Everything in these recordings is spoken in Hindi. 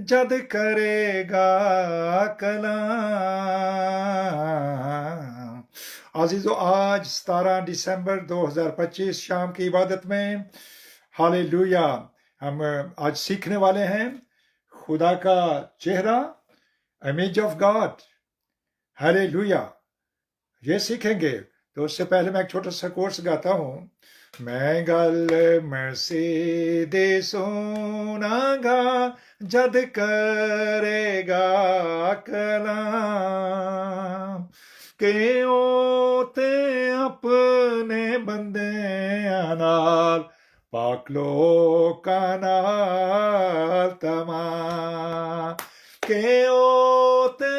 जद करेगा कलाम। अजीजों, आज 17 दिसंबर 2025 शाम की इबादत में हालेलुया हम आज सीखने वाले हैं खुदा का चेहरा, इमेज ऑफ गॉड। हालेलुया, ये सीखेंगे। तो उससे पहले मैं एक छोटा सा कोर्स गाता हूँ। मैं गल मर्सिडीज सुनागा जद करेगा कलाम के ओते अपने बंदियां नाल पाक लोकां नाल तमाम के ओते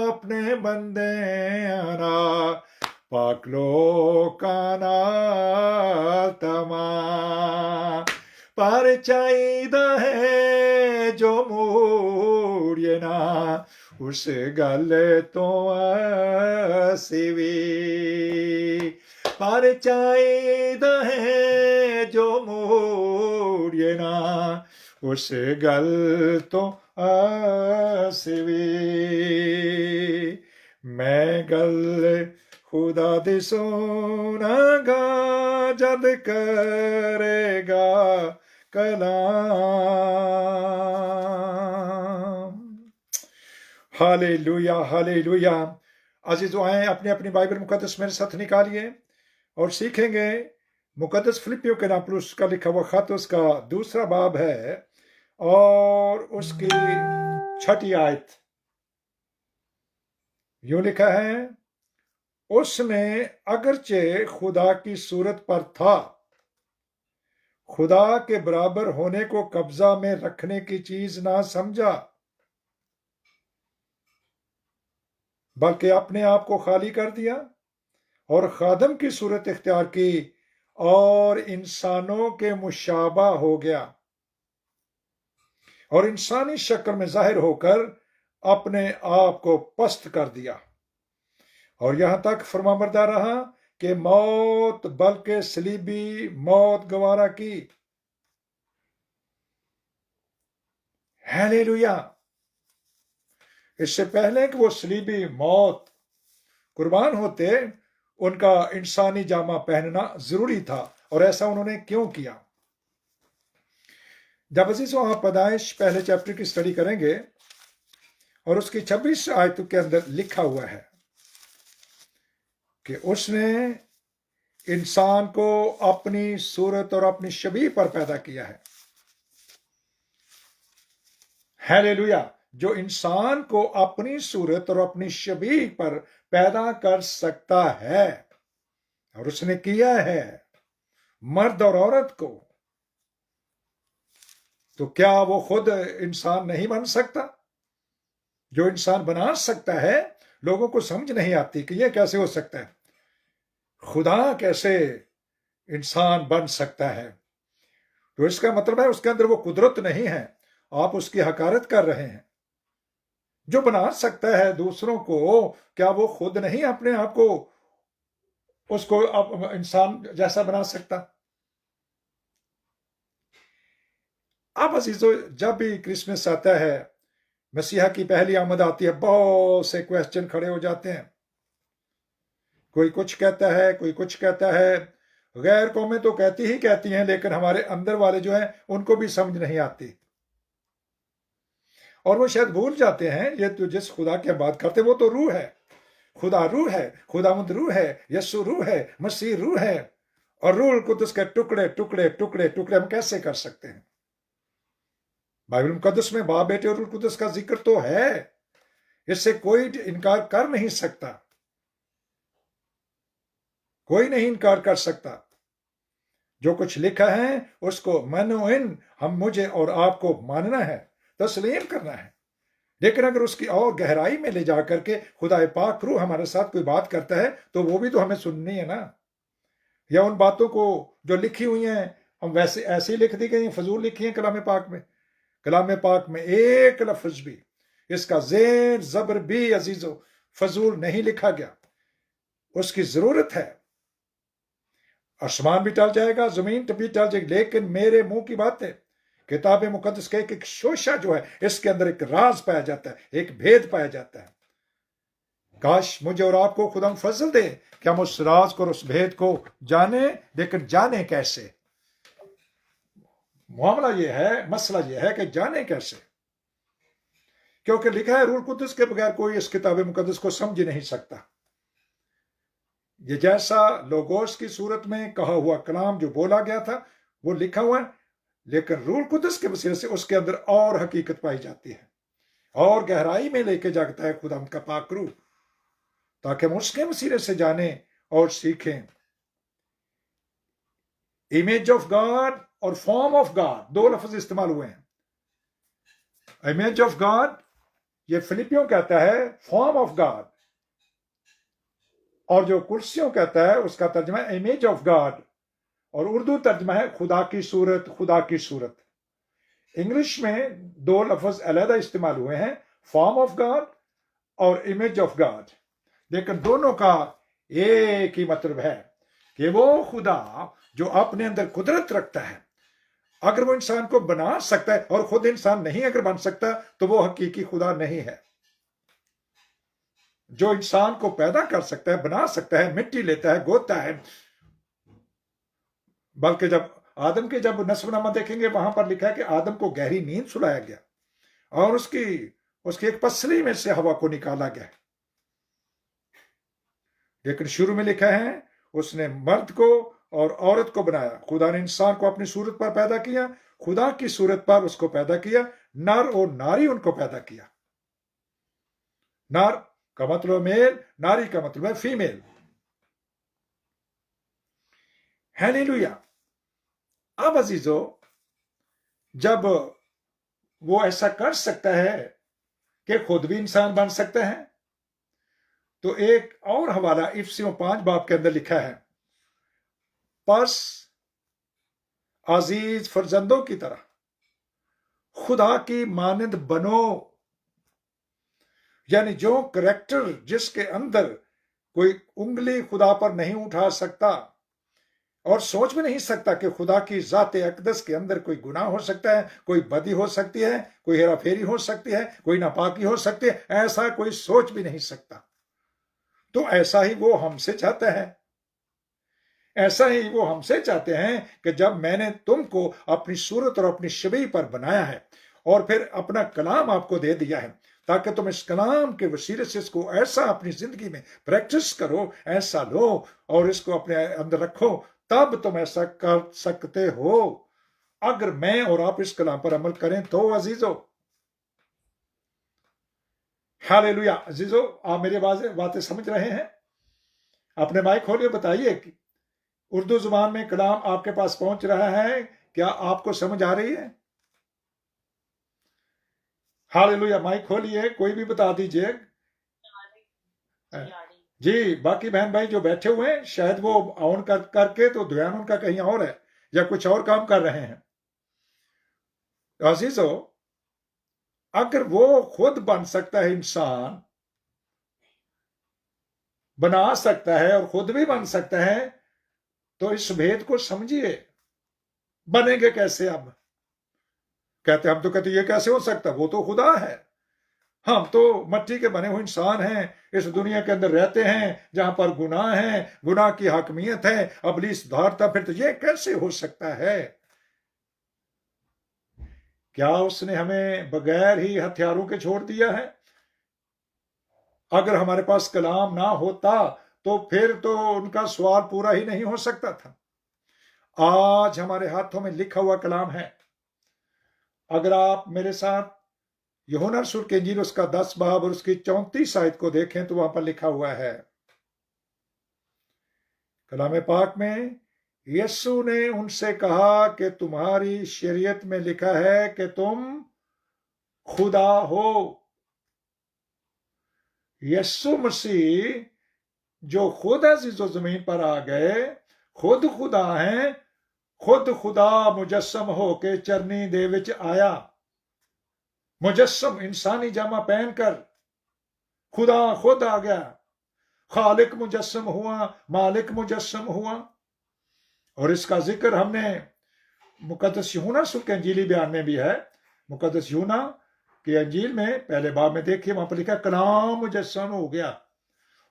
अपने बंदियां नाल पाक लोकां नाल तमाम पर चाहिदा है जो मूड़िए ना उस गल तो असी भी पर चाहिदा है जो मूड़िए ना उस गल तो असी भी। मैं गल खुदा दी सुनागा जद करेगा कलाम। Hallelujah hallelujah. अजीजों, आए अपनी अपनी बाइबल मुकद्दस मेरे साथ निकालिए और सीखेंगे मुकद्दस फिलिपियों के नापुरुष का लिखा हुआ खत, उसका 2 बाब है और उसकी 6 आयत। यूं लिखा है, उसने अगरचे खुदा की सूरत पर था, खुदा के बराबर होने को कब्जा में रखने की चीज ना समझा, बल्कि अपने आप को खाली कर दिया और खादम की सूरत इख्तियार की और इंसानों के मुशाबा हो गया और इंसानी शक्ल में जाहिर होकर अपने आप को पस्त कर दिया और यहां तक फरमाबरदार रहा कि मौत बल्कि सलीबी मौत गवारा की। हालेलुया। इससे पहले कि वो सलीबी मौत कुर्बान होते, उनका इंसानी जामा पहनना जरूरी था। और ऐसा उन्होंने क्यों किया? जब अजीजों आप पैदाइश पहले चैप्टर की स्टडी करेंगे और उसकी 26 आयतों के अंदर लिखा हुआ है कि उसने इंसान को अपनी सूरत और अपनी शबीह पर पैदा किया है। हालेलुया। जो इंसान को अपनी सूरत और अपनी शबीह पर पैदा कर सकता है और उसने किया है मर्द और औरत को, तो क्या वो खुद इंसान नहीं बन सकता? जो इंसान बना सकता है, लोगों को समझ नहीं आती कि यह कैसे हो सकता है। खुदा कैसे इंसान बन सकता है? तो इसका मतलब है उसके अंदर वो कुदरत नहीं है, आप उसकी हकारत कर रहे हैं। जो बना सकता है दूसरों को, क्या वो खुद नहीं अपने आप को उसको इंसान जैसा बना सकता? अब अजीजों, जब भी क्रिसमस आता है, मसीहा की पहली आमद आती है, बहुत से क्वेश्चन खड़े हो जाते हैं। कोई कुछ कहता है, कोई कुछ कहता है। गैर कौमें तो कहती ही कहती हैं, लेकिन हमारे अंदर वाले जो हैं उनको भी समझ नहीं आती और वो शायद भूल जाते हैं ये तो जिस खुदा की बात करते वो तो रूह है। खुदा रूह है, खुदावंद रूह है, यस्सु रूह है, मसीह रूह है। और रूह कुदस के टुकड़े टुकड़े टुकड़े टुकड़े हम कैसे कर सकते हैं? बाइबल मुकद्दस में बाप, बेटे और रूह कुदस का जिक्र तो है, इससे कोई इनकार कर नहीं सकता, कोई नहीं इनकार कर सकता। जो कुछ लिखा है उसको मानो इन, हम मुझे और आपको मानना है, तस्लीम करना है। लेकिन अगर उसकी और गहराई में ले जाकर के खुदा पाक रूह हमारे साथ कोई बात करता है तो वो भी तो हमें सुननी है ना। या उन बातों को जो लिखी हुई हैं हम वैसे ऐसे ही लिख दी गई, फजूल लिखी है कलाम पाक में। कलाम पाक में एक लफ्ज भी, इसका जेर जबर भी अजीजों फजूल नहीं लिखा गया। उसकी जरूरत है। आसमान भी टल जाएगा, जमीन भी टल जाएगी, लेकिन मेरे मुंह की बातें किताब मुकद्दस का एक शोशा जो है, इसके अंदर एक राज पाया जाता है, एक भेद पाया जाता है। काश मुझे और आपको खुदा फजल दे कि हम उस राज को और उस भेद को जाने, लेकिन जाने कैसे? मामला यह है, मसला यह है कि जाने कैसे, क्योंकि लिखा है रूह कुद्दस के बगैर कोई इस किताब मुकद्दस को समझ ही नहीं सकता। ये जैसा लोगोस की सूरत में कहा हुआ कलाम जो बोला गया था वो लिखा हुआ है, लेकिन रूह कुद्दस के वसीले से उसके अंदर और हकीकत पाई जाती है, और गहराई में लेके जाता है खुदा का पाक रूह, ताकि हम उसके वसीले से जाने और सीखें। इमेज ऑफ गॉड और फॉर्म ऑफ गॉड, दो लफ्ज इस्तेमाल हुए हैं। इमेज ऑफ गॉड ये फिलिपियों कहता है फॉर्म ऑफ गॉड, और जो कुर्सियों कहता है उसका तर्जमा है इमेज ऑफ गॉड, और उर्दू तर्जमा है खुदा की सूरत, खुदा की सूरत। इंग्लिश में दो लफ्ज अलहदा इस्तेमाल हुए हैं, फॉर्म ऑफ गॉड और इमेज ऑफ गॉड, लेकिन दोनों का एक ही मतलब है कि वो खुदा जो अपने अंदर कुदरत रखता है, अगर वो इंसान को बना सकता है और खुद इंसान नहीं अगर बन सकता तो वो हकीकी खुदा नहीं है। जो इंसान को पैदा कर सकता है, बना सकता है, मिट्टी लेता है, गोता है, बल्कि जब आदम के जब नस्बनामा देखेंगे वहां पर लिखा है कि आदम को गहरी नींद सुलाया गया और उसकी एक पसली में से हवा को निकाला गया, लेकिन शुरू में लिखा है उसने मर्द को और औरत को बनाया। खुदा ने इंसान को अपनी सूरत पर पैदा किया, खुदा की सूरत पर उसको पैदा किया, नर और नारी उनको पैदा किया। नर का मतलब मेल, नारी का मतलब है फीमेल। हालेलुया। अब अजीजों, जब वो ऐसा कर सकता है कि खुद भी इंसान बन सकता है, तो एक और हवाला इफिसियों 5 बाब के अंदर लिखा है, बस अजीज फर्जंदों की तरह खुदा की मानंद बनो। यानी जो करैक्टर जिसके अंदर कोई उंगली खुदा पर नहीं उठा सकता और सोच भी नहीं सकता कि खुदा की जात अकदस के अंदर कोई गुनाह हो सकता है, कोई बदी हो सकती है, कोई हेराफेरी हो सकती है, कोई नापाकी हो सकती है, ऐसा कोई सोच भी नहीं सकता। तो ऐसा ही वो हमसे चाहता है, ऐसा ही वो हमसे चाहते हैं कि जब मैंने तुमको अपनी सूरत और अपनी शबीह पर बनाया है और फिर अपना कलाम आपको दे दिया है, ताकि तुम इस कलाम के वसीले से इसको ऐसा अपनी जिंदगी में प्रैक्टिस करो, ऐसा लो और इसको अपने अंदर रखो, तब तुम ऐसा कर सकते हो। अगर मैं और आप इस कलाम पर अमल करें तो अजीजों। हालेलुया। अजीजों, आप मेरी बातें समझ रहे हैं? अपने माइक खोलिए, बताइए कि उर्दू जुबान में कलाम आपके पास पहुंच रहा है, क्या आपको समझ आ रही है? हालेलुया। माइक खोलिए, कोई भी बता दीजिए जी। बाकी बहन भाई जो बैठे हुए हैं शायद वो ऑन करके तो ध्यान उनका कहीं और है या कुछ और काम कर रहे हैं। अजीजों, अगर वो खुद बन सकता है, इंसान बना सकता है और खुद भी बन सकता है, तो इस भेद को समझिए। बनेंगे कैसे? अब कहते हम तो कहते ये कैसे हो सकता, वो तो खुदा है, हम तो मट्टी के बने हुए इंसान हैं, इस दुनिया के अंदर रहते हैं जहां पर गुनाह है, गुनाह की हाकमियत है, अबलीस धारता, फिर तो ये कैसे हो सकता है? क्या उसने हमें बगैर ही हथियारों के छोड़ दिया है? अगर हमारे पास कलाम ना होता तो फिर तो उनका सवाल पूरा ही नहीं हो सकता था। आज हमारे हाथों में लिखा हुआ कलाम है। अगर आप मेरे साथ यूहन्ना रसूल की इंजील उसका 10 बाब और उसकी 34 आयत को देखें तो वहां पर लिखा हुआ है, कलाम पाक में यीशु ने उनसे कहा कि तुम्हारी शरीयत में लिखा है कि तुम खुदा हो। यीशु मसीह जो खुद अज़ीज़ो जमीन पर आ गए, खुद खुदा हैं, खुद खुदा मुजस्सम हो के चरनी दे विच आया। मुजस्सम इंसानी जामा पहनकर खुदा खुद आ गया, खालिक मुजस्सम हुआ, मालिक मुजस्सम हुआ। और इसका जिक्र हमने मुकद्दस यूहन्ना रसूल के अंजीली बयान में भी है। मुकद्दस यूहन्ना की अंजील में पहले बाब में देखिए, वहां पर लिखा कलाम मुजस्सम हो गया,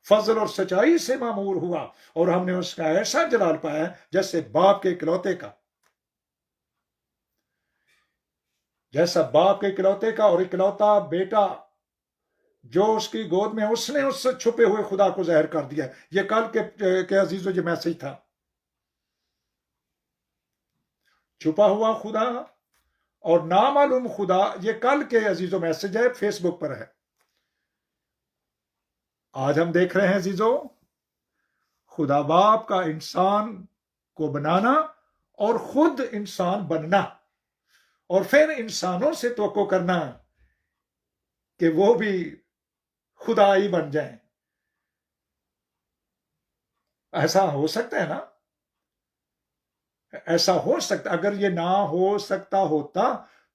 फजल और सच्चाई से मामूर हुआ, और हमने उसका ऐसा जलाल पाया जैसे बाप के इकलौते का, जैसा बाप के इकलौते का। और इकलौता बेटा जो उसकी गोद में, उसने उससे छुपे हुए खुदा को जाहिर कर दिया। ये कल के अजीजों जो मैसेज था, छुपा हुआ खुदा और नामालूम खुदा, ये कल के अजीजों मैसेज है, फेसबुक पर है। आज हम देख रहे हैं अजीजों, खुदा बाप का इंसान को बनाना और खुद इंसान बनना, और फिर इंसानों से तवक्को करना कि वो भी खुदा ही बन जाए। ऐसा हो सकता है ना? ऐसा हो सकता, अगर ये ना हो सकता होता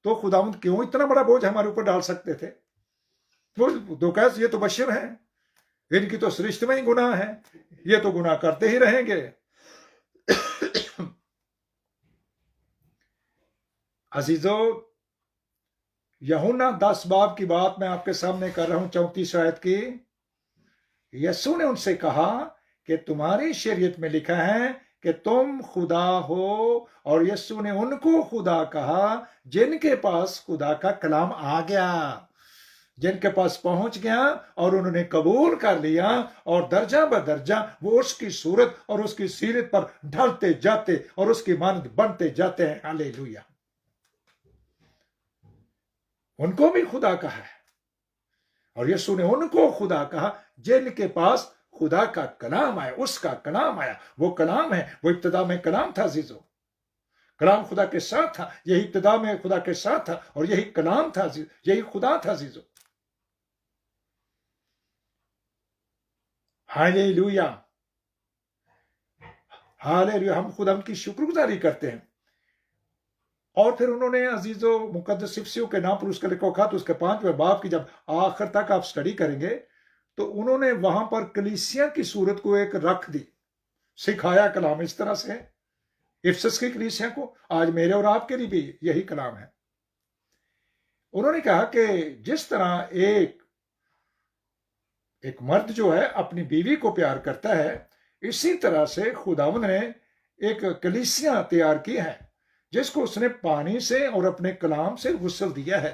तो खुदावंद क्यों इतना बड़ा बोझ हमारे ऊपर डाल सकते थे? वो तो कैसे, ये तो बशर है, इनकी तो सृष्टि में ही गुनाह है, ये तो गुनाह करते ही रहेंगे। अजीजों, यूहन्ना 10 बाब की बात मैं आपके सामने कर रहा हूं, 34 आयत की। यीशु ने उनसे कहा कि तुम्हारी शरीयत में लिखा है कि तुम खुदा हो, और यीशु ने उनको खुदा कहा जिनके पास खुदा का कलाम आ गया, जिनके पास पहुंच गया और उन्होंने कबूल कर लिया, और दर्जा बदर्जा वो उसकी सूरत और उसकी सीरत पर ढलते जाते और उसकी मानद बनते जाते हैं। हालेलुया। उनको भी खुदा कहा है, और यीशु ने उनको खुदा कहा जिनके पास खुदा का कलाम आया, उसका कलाम आया। वो कलाम है, वो इब्तिदा में कलाम था अजीजों, कलाम खुदा के साथ था, यही इब्तिदा में खुदा के साथ था, और यही कलाम था, यही खुदा था अजीजों। Hallelujah, hallelujah. हम खुदा की शुक्रगुजारी करते हैं। और फिर उन्होंने अजीजों मुकद्दस इफिसियों के नाम पर उसका लिखा खत, उसके 5वें बाब की जब आखिर तक आप स्टडी करेंगे तो उन्होंने वहां पर कलीसिया की सूरत को एक रख दी, सिखाया कलाम इस तरह से। इफिसस की कलीसिया को, आज मेरे और आपके लिए भी यही कलाम है। उन्होंने कहा कि जिस तरह एक मर्द जो है अपनी बीवी को प्यार करता है, इसी तरह से खुदावंद ने एक कलीसिया तैयार की है जिसको उसने पानी से और अपने कलाम से गुस्ल दिया है।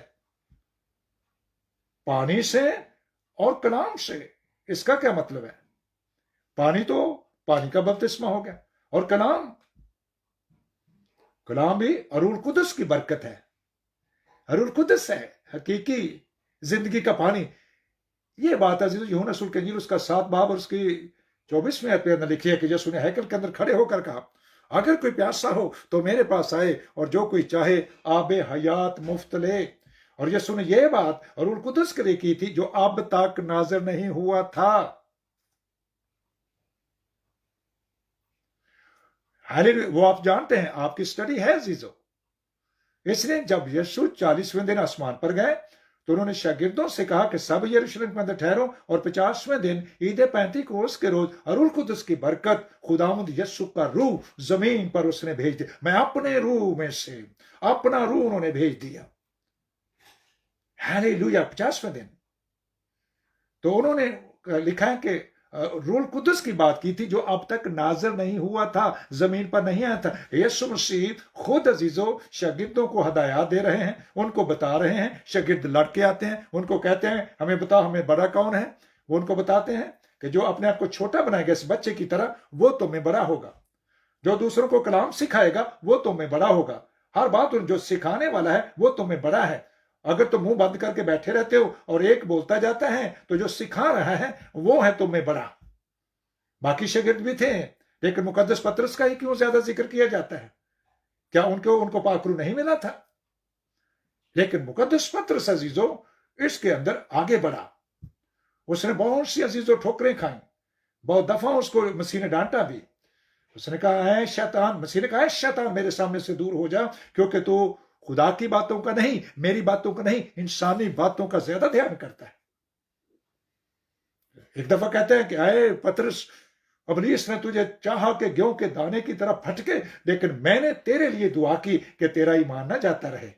पानी से और कलाम से, इसका क्या मतलब है? पानी तो पानी का बपतिस्मा हो गया, और कलाम भी अरूल कुदस की बरकत है। अरूल कुदस है हकीकी जिंदगी का पानी। ये बात यूहन्ना रसूल के इंजील उसका 7 बाब और उसकी 24वें आयत में लिखी है कि यीशु ने हैकल के अंदर खड़े होकर कहा, अगर कोई प्यासा हो तो मेरे पास आए, और जो कोई चाहे आबे हयात मुफ्त ले। और यीशु ने यह बात अरूल कुदस के लिए की थी जो अब तक नाज़िर नहीं हुआ था। हालेलुया। वो आप जानते हैं, आपकी स्टडी है अजीजों। इसलिए जब यीशु 40वें दिन आसमान पर गए तो उन्होंने शागिर्दों से कहा कि सब यरूशलेम के अंदर ठहरो, और 50वें दिन ईद पेंतीकोस्त के रोज अरूल कुदस की बरकत, खुदावंद यीशु का रूह जमीन पर उसने भेज दिया। मैं अपने रूह में से अपना रूह उन्होंने भेज दिया। हालेलुया। 50वें दिन तो उन्होंने लिखा है कि रूल कुदस की बात की थी जो अब तक नाज़िर नहीं हुआ था, जमीन पर नहीं आया था। यीशु मसीह खुद अजीजों शागिर्दों को हदायत दे रहे हैं, उनको बता रहे हैं। शागिर्द लड़के आते हैं, उनको कहते हैं हमें बताओ हमें बड़ा कौन है। वो उनको बताते हैं कि जो अपने आप को छोटा बनाएगा इस बच्चे की तरह, वो तुम्हें बड़ा होगा। जो दूसरों को कलाम सिखाएगा वो तुम्हें बड़ा होगा। हर बात जो सिखाने वाला है वो तुम्हें बड़ा है। अगर तुम मुंह बंद करके बैठे रहते हो और एक बोलता जाता है तो जो सिखा रहा है वो है तुम्हें बड़ा। बाकी शागिर्द भी थे, लेकिन मुकद्दस पतरस का ही क्यों ज्यादा जिक्र किया जाता है? क्या उनको पाखरू नहीं मिला था? लेकिन मुकद्दस पतरस अजीजों इसके अंदर आगे बढ़ा। उसने बहुत सी अजीजों ठोकरें खाई, बहुत दफा उसको मसीह ने डांटा भी। उसने कहा है शैतान, मसीह ने कहा है शैतान मेरे सामने से दूर हो जा, क्योंकि तू खुदा की बातों का नहीं, मेरी बातों का नहीं, इंसानी बातों का ज्यादा ध्यान करता है। एक दफा कहते हैं कि आए पतरस, इब्लीस ने तुझे चाहा कि गेहूं के दाने की तरह फटके, लेकिन मैंने तेरे लिए दुआ की कि तेरा ईमान ना जाता रहे।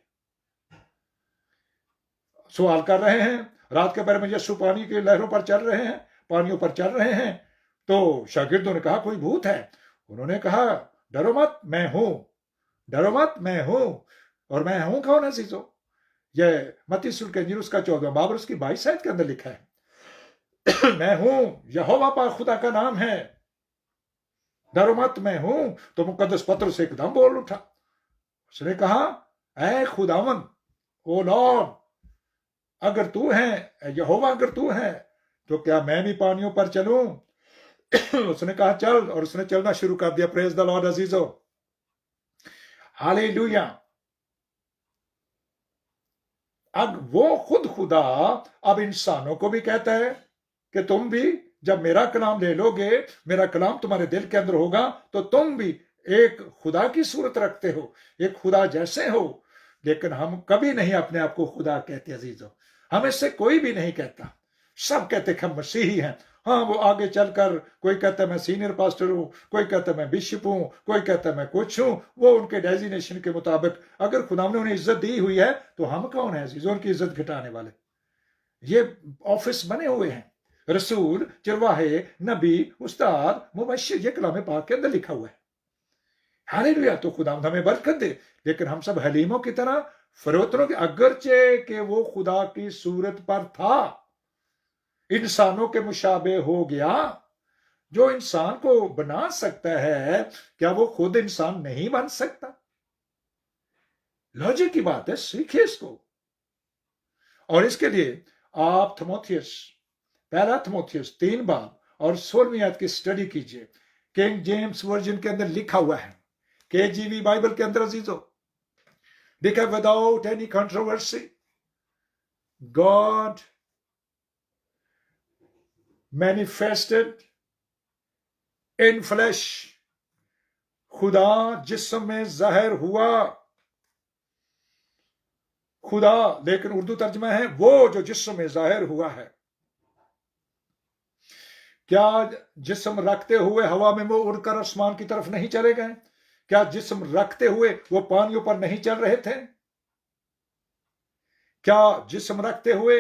सवाल कर रहे हैं रात के बारे में, यीशु पानी की लहरों पर चल रहे हैं, पानियों पर चल रहे हैं। तो शागिर्दों ने कहा कोई भूत है। उन्होंने कहा डरो मत, मैं हूं, डरो मत, मैं हूं। और मैं हूं कौन है अजीजों? यह मत्ती सुल के इंजील उसका 14वां बाब उसकी 22 आयत के अंदर लिखा है। मैं हूं, यहोवा पाक खुदा का नाम है, डरो मत, मैं हूं। तो मुकद्दस पत्रस एकदम बोल उठा। उसने कहा ऐ खुदावन, ओ लॉर्ड, अगर तू है, यहोवा अगर तू है, तो क्या मैं भी पानियों पर चलूं? उसने कहा चल, और उसने चलना शुरू कर दिया। प्रेज द लॉर्ड अजीजो, हालेलुया। अब वो खुद खुदा अब इंसानों को भी कहता है कि तुम भी जब मेरा कलाम ले लोगे, मेरा कलाम तुम्हारे दिल के अंदर होगा, तो तुम भी एक खुदा की सूरत रखते हो, एक खुदा जैसे हो। लेकिन हम कभी नहीं अपने आप को खुदा कहते अजीजों, हम इससे कोई भी नहीं कहता। सब कहते कि हम मसीही हैं। हाँ, वो आगे चलकर कोई कहता है मैं सीनियर पास्टर हूं, कोई कहता है मैं बिशप हूं, कोई कहता है मैं कुछ हूं। वो उनके डेजिग्नेशन के मुताबिक, अगर खुदा ने उन्हें इज्जत दी हुई है तो हम कौन है अजीजों उनकी इज्जत घटाने वाले? ये ऑफिस बने हुए हैं, रसूल, चरवाहे, नबी, उस्ताद, मुबश्शिर, ये कलाम पाक के अंदर लिखा हुआ है। हालेलुया। तो खुदा हमें बरकत दे। लेकिन हम सब हलीमों की तरह फरोतरों के, अगरचे के वो खुदा की सूरत पर था, इंसानों के मुशाबे हो गया। जो इंसान को बना सकता है, क्या वो खुद इंसान नहीं बन सकता? लॉजिक की बात है, सीखिए इसको। और इसके लिए आप थिमोथियस, पहला थिमोथियस 3 बाब और 16वीं आयत की स्टडी कीजिए। किंग जेम्स वर्जन के अंदर लिखा हुआ है, केजीवी बाइबल के अंदर अजीजों लिखा, without any controversy, God manifested in flash, खुदा जिस्म में जाहिर हुआ। खुदा, लेकिन उर्दू तर्जमा है वो जो जिस्म में जाहिर हुआ है। क्या जिस्म रखते हुए हवा में वो उड़कर आसमान की तरफ नहीं चले गए? क्या जिस्म रखते हुए वो पानियों पर नहीं चल रहे थे? क्या जिस्म रखते हुए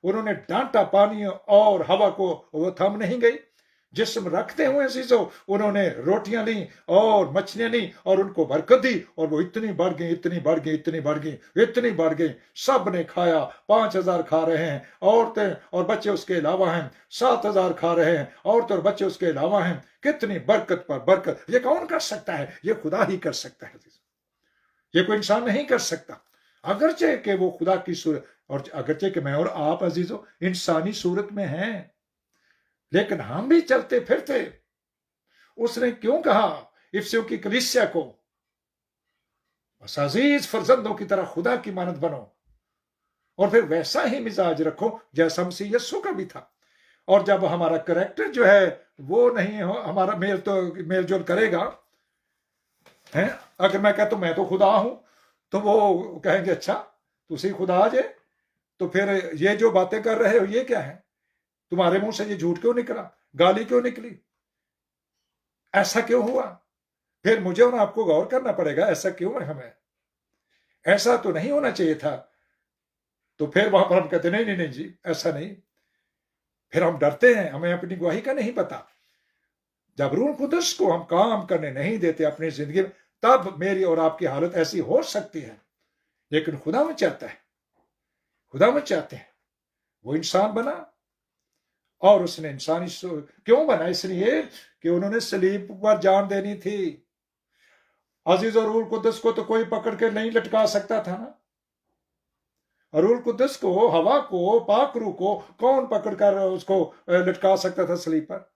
उन्होंने डांटा पानी और हवा को, वो थम नहीं गई? जिस्म रखते हुए अजीजों उन्होंने रोटियां ली और मछलियां ली और उनको बरकत दी, और वो इतनी बढ़ गई, इतनी बढ़ गई, इतनी बढ़ गई, इतनी बढ़ गई, सब ने खाया। 5000 खा रहे हैं, औरतें और बच्चे उसके अलावा हैं। 7000 खा रहे हैं, औरतें और बच्चे उसके अलावा हैं। कितनी बरकत पर बरकत। ये कौन कर सकता है? ये खुदा ही कर सकता है, ये कोई इंसान नहीं कर सकता। अगरचे के वो खुदा की सूरत, और अगरचे के मैं और आप अजीजों इंसानी सूरत में हैं, लेकिन हम भी चलते फिरते। उसने क्यों कहा इफिसियों की कलीसिया को, अजीज फर्जंदों की तरह खुदा की मानद बनो, और फिर वैसा ही मिजाज रखो जैसा मसीह यीशु का भी था। और जब हमारा करेक्टर जो है वो नहीं हो, हमारा मेल जोल करेगा है। अगर मैं कहता हूं मैं तो खुदा हूं, तो वो कहेंगे अच्छा तुसी खुदा जे, तो फिर ये जो बातें कर रहे हो ये क्या है? तुम्हारे मुंह से ये झूठ क्यों निकला? गाली क्यों निकली? ऐसा क्यों हुआ? फिर मुझे और आपको गौर करना पड़ेगा, ऐसा क्यों है? हमें ऐसा तो नहीं होना चाहिए था। तो फिर वहां पर हम कहते नहीं नहीं नहीं जी ऐसा नहीं। फिर हम डरते हैं, हमें अपनी गवाही का नहीं पता। जब रूह कुदस को हम काम करने नहीं देते अपनी जिंदगी में, तब मेरी और आपकी हालत ऐसी हो सकती है। लेकिन खुदा में चाहता है, खुदा में चाहते हैं। वो इंसान बना, और उसने इंसानी क्यों बना? इसलिए कि उन्होंने सलीब पर जान देनी थी। अजीज और रूह कुदस को तो कोई पकड़ के नहीं लटका सकता था ना। रूह कुदस को, हवा को, पाक रूह को कौन पकड़कर उसको लटका सकता था सलीब पर?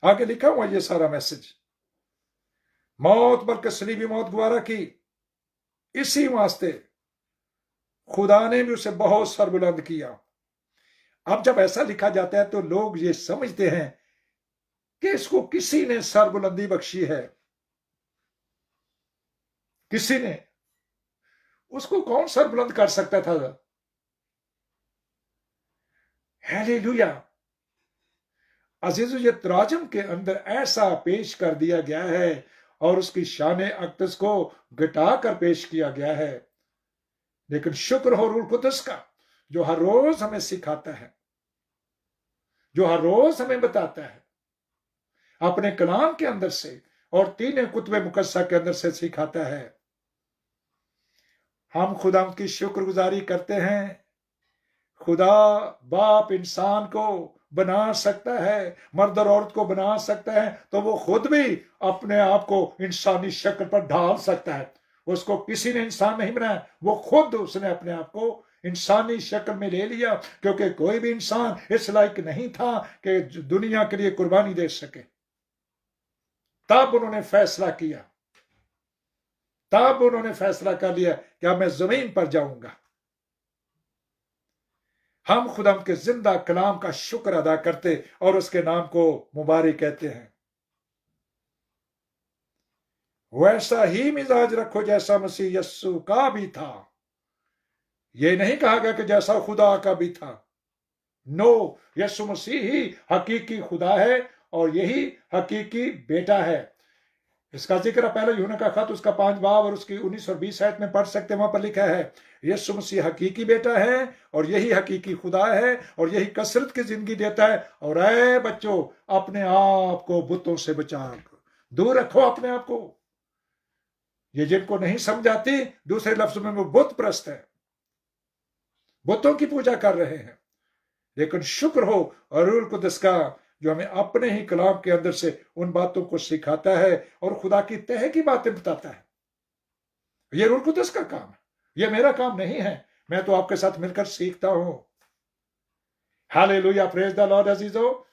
आगे लिखा हुआ ये सारा मैसेज। मौत बल्कि सलीबी मौत गवारा की, इसी वास्ते खुदा ने भी उसे बहुत सरबुलंद किया। अब जब ऐसा लिखा जाता है तो लोग ये समझते हैं कि इसको किसी ने सरबुलंदी बख्शी है। किसी ने, उसको कौन सरबुलंद कर सकता था? हालेलुया। अजीजो, ये तराजम के अंदर ऐसा पेश कर दिया गया है और उसकी शान अक्दस को घटा कर पेश किया गया है। लेकिन शुक्र हो रूह कुदस का, जो हर रोज हमें सिखाता है, जो हर रोज हमें बताता है अपने कलाम के अंदर से और तीन कुतुब मुकद्दसा के अंदर से सिखाता है। हम खुदा की शुक्रगुजारी करते हैं। खुदा बाप इंसान को बना सकता है, मर्द और औरत को बना सकता है, तो वो खुद भी अपने आप को इंसानी शक्ल पर ढाल सकता है। उसको किसी ने इंसान नहीं बनाया, वो खुद उसने अपने आप को इंसानी शक्ल में ले लिया, क्योंकि कोई भी इंसान इस लायक नहीं था कि दुनिया के लिए कुर्बानी दे सके। तब उन्होंने फैसला किया, तब उन्होंने फैसला कर लिया कि अब मैं जमीन पर जाऊंगा। हम खुदा के जिंदा कलाम का शुक्र अदा करते और उसके नाम को मुबारक कहते हैं। वैसा ही मिजाज रखो जैसा मसीह यस्सु का भी था। यह नहीं कहा गया कि जैसा खुदा का भी था। नो, यस्सु मसीह ही हकीकी खुदा है और यही हकीकी बेटा है। इसका जिक्र पहले यूहन्ना का खत उसका 5 बाब और उसकी 19 और 20 आयत में पढ़ सकते हैं। वहां पर लिखा है यीशु मसीह हकीकी बेटा है और यही हकीकी खुदा है और यही कसरत की जिंदगी देता है। और ऐ बच्चों, अपने आप को बुतों से बचा दूर रखो अपने आप को। ये जिनको नहीं समझाती, दूसरे लफ्जों में वो बुत प्रस्त है, बुतों की पूजा कर रहे हैं। लेकिन शुक्र हो और रूह कुदस का, जो हमें अपने ही कलाम के अंदर से उन बातों को सिखाता है और खुदा की तह की बातें बताता है। यह रूह कुदस का काम है, यह मेरा काम नहीं है। मैं तो आपके साथ मिलकर सीखता हूं। हालेलुया, प्रेज द लॉर्ड अजीजो।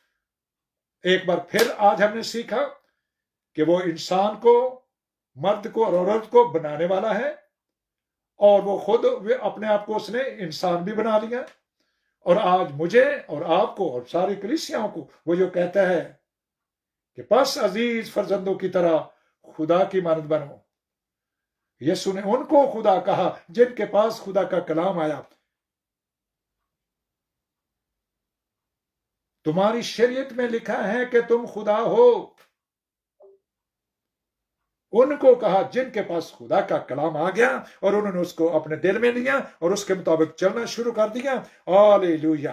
एक बार फिर आज हमने सीखा कि वो इंसान को, मर्द को और औरत को बनाने वाला है और वो खुद अपने आप को उसने इंसान भी बना लिया। और आज मुझे और आपको और सारी कलीसियाओं को वो जो कहता है कि बस अजीज फर्जंदों की तरह खुदा की मानद बनो। यीशु ने उनको खुदा कहा जिनके पास खुदा का कलाम आया। तुम्हारी शरीयत में लिखा है कि तुम खुदा हो। उनको कहा जिनके पास खुदा का कलाम आ गया और उन्होंने उसको अपने दिल में लिया और उसके मुताबिक चलना शुरू कर दिया। हालेलुया।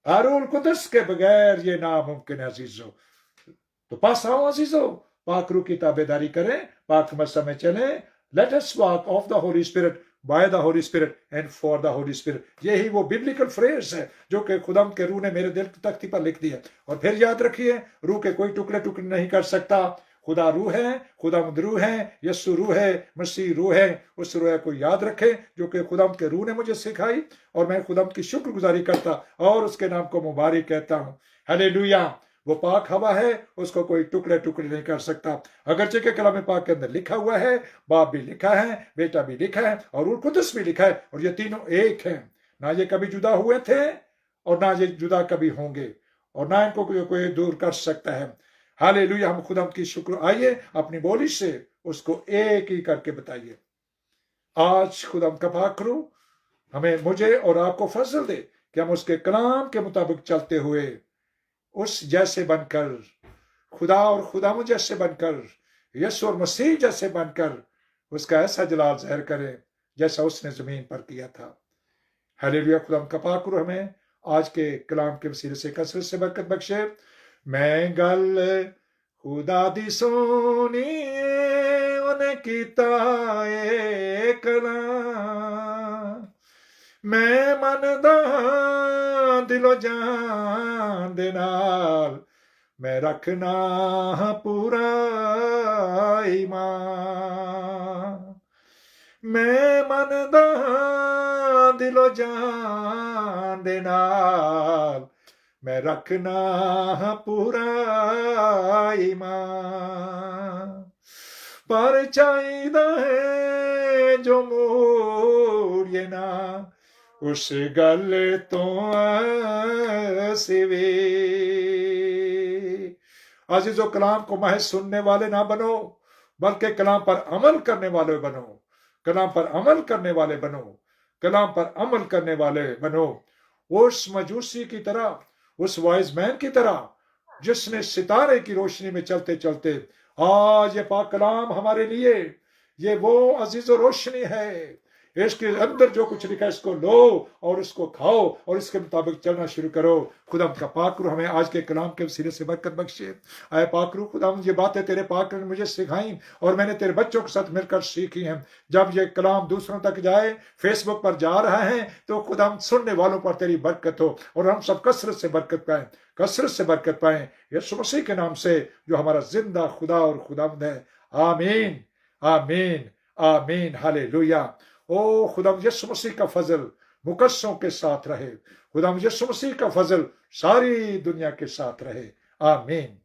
रूह कुदस के बगैर ये नामुमकिन है अजीजों। तो पास आओ अजीजों, पाक रूह की ताबेदारी करें, पाक मसा में चलें। Let us walk of the Holi spirit, by the Holi spirit and for the Holi spirit. यही वो बिब्लिकल फ्रेज है जो कि खुदा के रूह ने मेरे दिल की तख्ती पर लिख दिया। और फिर याद रखिए, रूह के कोई टुकड़े टुकड़े नहीं कर सकता। खुदा रूह है, खुदा रूह है, यस्सु रूह है, मसीह रूह है। उस रूह को याद रखें जो कि खुदा के रूह ने मुझे सिखाई और मैं खुदा की शुक्रगुजारी करता और उसके नाम को मुबारक कहता हूं। हालेलुया। वो पाक हवा है, उसको कोई टुकड़े टुकड़े नहीं कर सकता। अगरचे के कलाम पाक के अंदर लिखा हुआ है, बाप भी लिखा है, बेटा भी लिखा है और रूह कुदस भी लिखा है, और ये तीनों एक हैं। ना ये कभी जुदा हुए थे और ना ये जुदा कभी होंगे और ना इनको कोई दूर कर सकता है। हालेलुया। हम खुदा की शुक्र, आइए अपनी बोली से उसको एक ही करके बताइए। आज खुदा का पाकरू हमें, मुझे और आपको फजल दे कि हम उसके कलाम के मुताबिक चलते हुए उस जैसे बनकर, खुदा और खुदा जैसे बनकर, यीशु और मसीह जैसे बनकर उसका ऐसा जलाल ज़ाहिर करें जैसा उसने जमीन पर किया था। हालेलुया। खुदा का पाकरू हमें आज के कलाम के वसीले से कसरत से बरकत बख्शे। मैं गल खुदा दी सोनी उन्हें कीता ए कलाम, मैं मनदा दिलो जान दे नाल, मैं रखना पूरा ईमान, मैं मनदा दिलो जान दे नाल, मैं रखना पूरा ईमान। पर चाहिदा है जो मूड़िए ना उस गल तो सिवे। अजीजों, कलाम को महज सुनने वाले ना बनो, बल्कि कलाम पर अमल करने वाले बनो। कलाम पर अमल करने वाले बनो, कलाम पर अमल करने वाले बनो। उस मजूसी की तरह, उस वाइज मैन की तरह जिसने सितारे की रोशनी में चलते चलते आज ये पाक कलाम हमारे लिए ये वो अजीज रोशनी है। इसके अंदर जो कुछ लिखा है इसको लो और इसको खाओ और इसके मुताबिक चलना शुरू करो। खुदा का पाकरू हमें आज के कलाम के वसीले से बरकत बख्शे। आए पाकरू खुदा ये बातें तेरे पाक ने मुझे सिखाई और मैंने तेरे बच्चों के साथ मिलकर सीखी हैं। जब ये कलाम दूसरों तक जाए, फेसबुक पर जा रहा है, तो खुदा सुनने वालों पर तेरी बरकत हो और हम सब कसरत से बरकत पाए, कसरत से बरकत पाए यीशु मसीह के नाम से जो हमारा जिंदा खुदा और खुदावंद है। आमीन आमीन आमीन हालेलुया। ओ खुदा यीशु मसीह का फजल मुकस्सों के साथ रहे। खुदा यीशु मसीह का फजल सारी दुनिया के साथ रहे। आमीन।